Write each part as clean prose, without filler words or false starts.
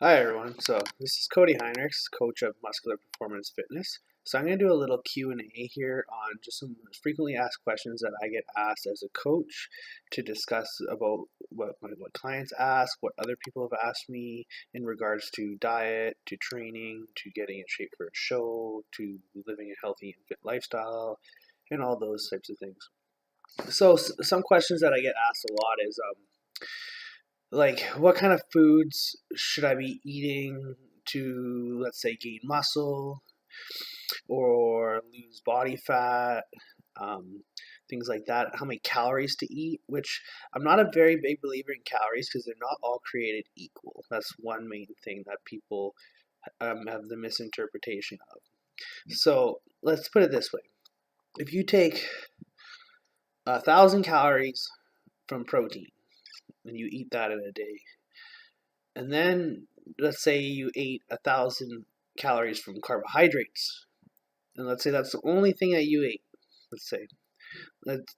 Hi everyone. So this is Cody Heinrichs, coach of Muscular Performance Fitness. So I'm going to do a little Q&A here on just some frequently asked questions that I get asked as a coach to discuss about what clients ask, what other people have asked me in regards to diet, to training, to getting in shape for a show, to living a healthy and fit lifestyle, and all those types of things. So some questions that I get asked a lot is like what kind of foods should I be eating to, let's say, gain muscle or lose body fat, um, things like that, how many calories to eat, which I'm not a very big believer in calories because they're not all created equal. That's one main thing that people have the misinterpretation of. So let's put it this way. If you take 1,000 calories from protein and you eat that in a day, and then let's say you ate 1,000 calories from carbohydrates, and let's say that's the only thing that you ate. Let's say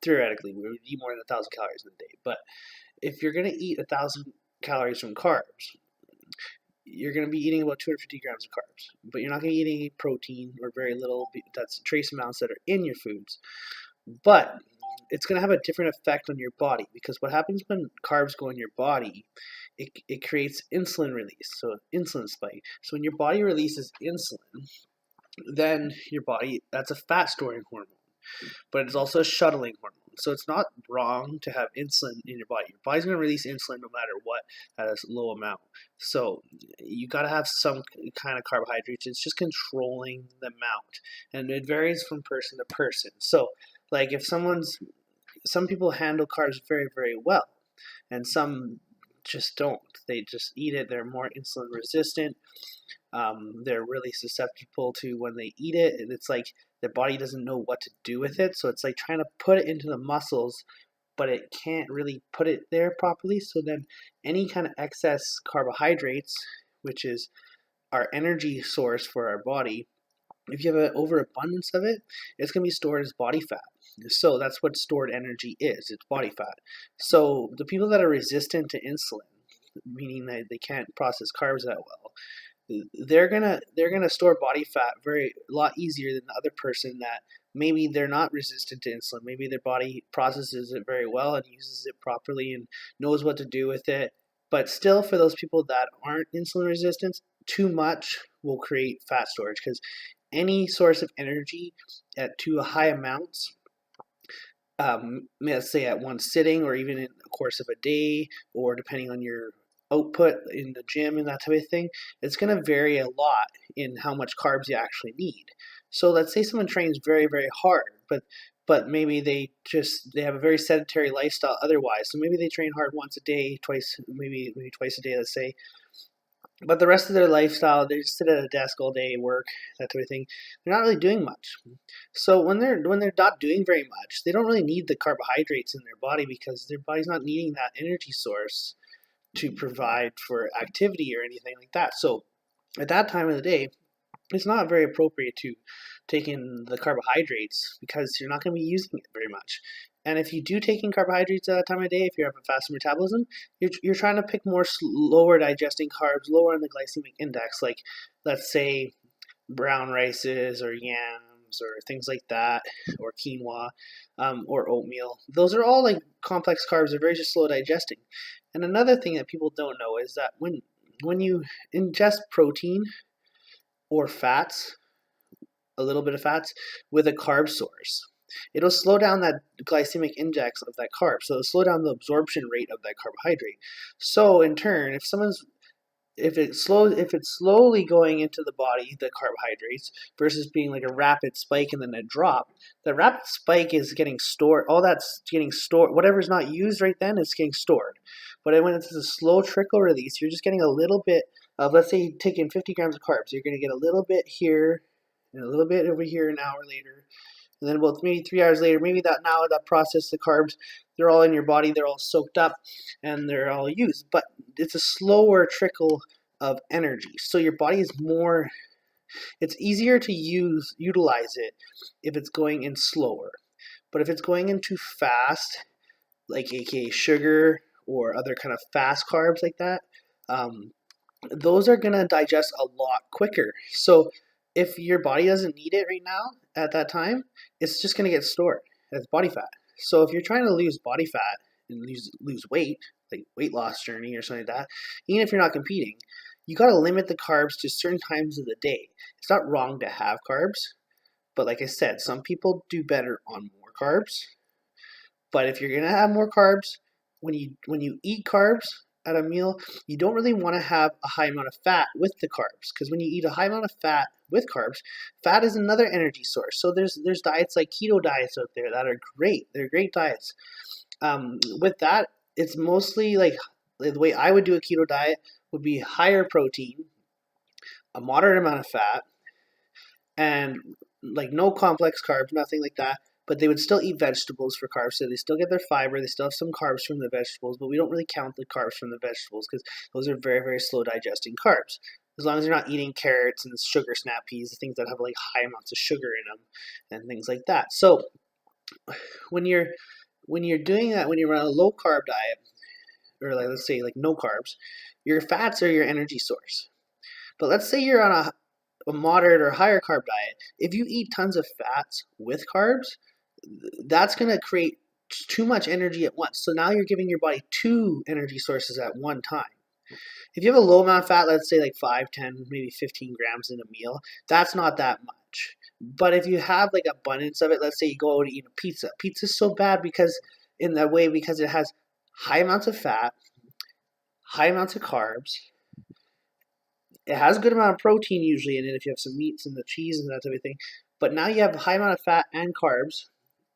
theoretically we would eat more than 1,000 calories in a day, but if you're gonna eat 1,000 calories from carbs, you're gonna be eating about 250 grams of carbs, but you're not gonna be eating any protein or very little. That's trace amounts that are in your foods, but it's going to have a different effect on your body because what happens when carbs go in your body, it creates insulin release, so insulin spike. So when your body releases insulin, then your body, that's a fat storing hormone, but it's also a shuttling hormone. So it's not wrong to have insulin in your body. Your body's going to release insulin no matter what at a low amount. So you got to have some kind of carbohydrates. It's just controlling the amount, and it varies from person to person. So like if some people handle carbs very, very well, and some just don't. They just eat it. They're more insulin resistant. They're really susceptible to when they eat it, and it's like their body doesn't know what to do with it. So it's like trying to put it into the muscles, but it can't really put it there properly. So then any kind of excess carbohydrates, which is our energy source for our body, if you have an overabundance of it, it's going to be stored as body fat. So that's what stored energy is. It's body fat. So the people that are resistant to insulin, meaning that they can't process carbs that well, they're gonna store body fat a lot easier than the other person that maybe they're not resistant to insulin. Maybe their body processes it very well and uses it properly and knows what to do with it. But still, for those people that aren't insulin resistant, too much will create fat storage because any source of energy at too high amounts, let's say at one sitting or even in the course of a day, or depending on your output in the gym and that type of thing, it's going to vary a lot in how much carbs you actually need. So let's say someone trains very, very hard, but maybe they have a very sedentary lifestyle otherwise. So maybe they train hard once a day, twice, maybe twice a day, let's say, but the rest of their lifestyle, they just sit at a desk all day, work, that type of thing. They're not really doing much. So when they're not doing very much, they don't really need the carbohydrates in their body because their body's not needing that energy source to provide for activity or anything like that. So at that time of the day, it's not very appropriate to take in the carbohydrates because you're not going to be using it very much. And if you do take in carbohydrates at that time of day, if you have a faster metabolism, you're trying to pick more slower digesting carbs, lower in the glycemic index, like let's say brown rices or yams or things like that, or quinoa, or oatmeal. Those are all like complex carbs. They're very just slow digesting. And another thing that people don't know is that when you ingest protein or fats, a little bit of fats, with a carb source, it'll slow down that glycemic index of that carb. So it'll slow down the absorption rate of that carbohydrate. So in turn, if it's slowly going into the body, the carbohydrates, versus being like a rapid spike and then a drop, the rapid spike is getting stored. All that's getting stored. Whatever's not used right then is getting stored. But when it's a slow trickle release, you're just getting a little bit of, let's say you take in 50 grams of carbs, you're going to get a little bit here and a little bit over here an hour later. And then about maybe 3 hours later, maybe that process, the carbs, they're all in your body, they're all soaked up and they're all used. But it's a slower trickle of energy. So your body is it's easier to utilize it if it's going in slower. But if it's going in too fast, like aka sugar or other kind of fast carbs like that, those are going to digest a lot quicker. So if your body doesn't need it right now at that time, it's just going to get stored as body fat. So if you're trying to lose body fat and lose weight, like weight loss journey or something like that, even if you're not competing, you got to limit the carbs to certain times of the day. It's not wrong to have carbs, but like I said, some people do better on more carbs. But if you're gonna have more carbs, when you eat carbs at a meal, you don't really want to have a high amount of fat with the carbs, because when you eat a high amount of fat with carbs, fat is another energy source. So there's diets like keto diets out there that are great. They're great diets. With that, it's mostly like the way I would do a keto diet would be higher protein, a moderate amount of fat, and like no complex carbs, nothing like that. But they would still eat vegetables for carbs, so they still get their fiber. They still have some carbs from the vegetables, but we don't really count the carbs from the vegetables because those are very, very slow digesting carbs. As long as you're not eating carrots and sugar snap peas, things that have like high amounts of sugar in them, and things like that. So when you're doing that, when you're on a low carb diet, or like let's say like no carbs, your fats are your energy source. But let's say you're on a moderate or higher carb diet. If you eat tons of fats with carbs, that's going to create too much energy at once. So now you're giving your body two energy sources at one time. If you have a low amount of fat, let's say like 5, 10, maybe 15 grams in a meal, that's not that much. But if you have like abundance of it, let's say you go out and eat a pizza. Pizza's so bad because it has high amounts of fat, high amounts of carbs. It has a good amount of protein usually in it if you have some meats and the cheese and that type of thing. But now you have a high amount of fat and carbs,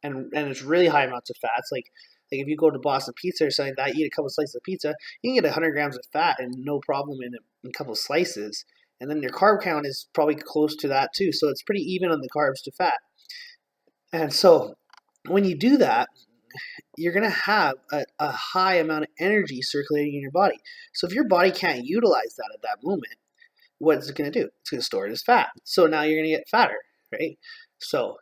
and it's really high amounts of fats. Like if you go to Boston Pizza or something like that, eat a couple slices of pizza, you can get 100 grams of fat and no problem in a couple slices. And then your carb count is probably close to that too. So it's pretty even on the carbs to fat. And so when you do that, you're going to have a high amount of energy circulating in your body. So if your body can't utilize that at that moment, what's it going to do? It's going to store it as fat. So now you're going to get fatter, right? So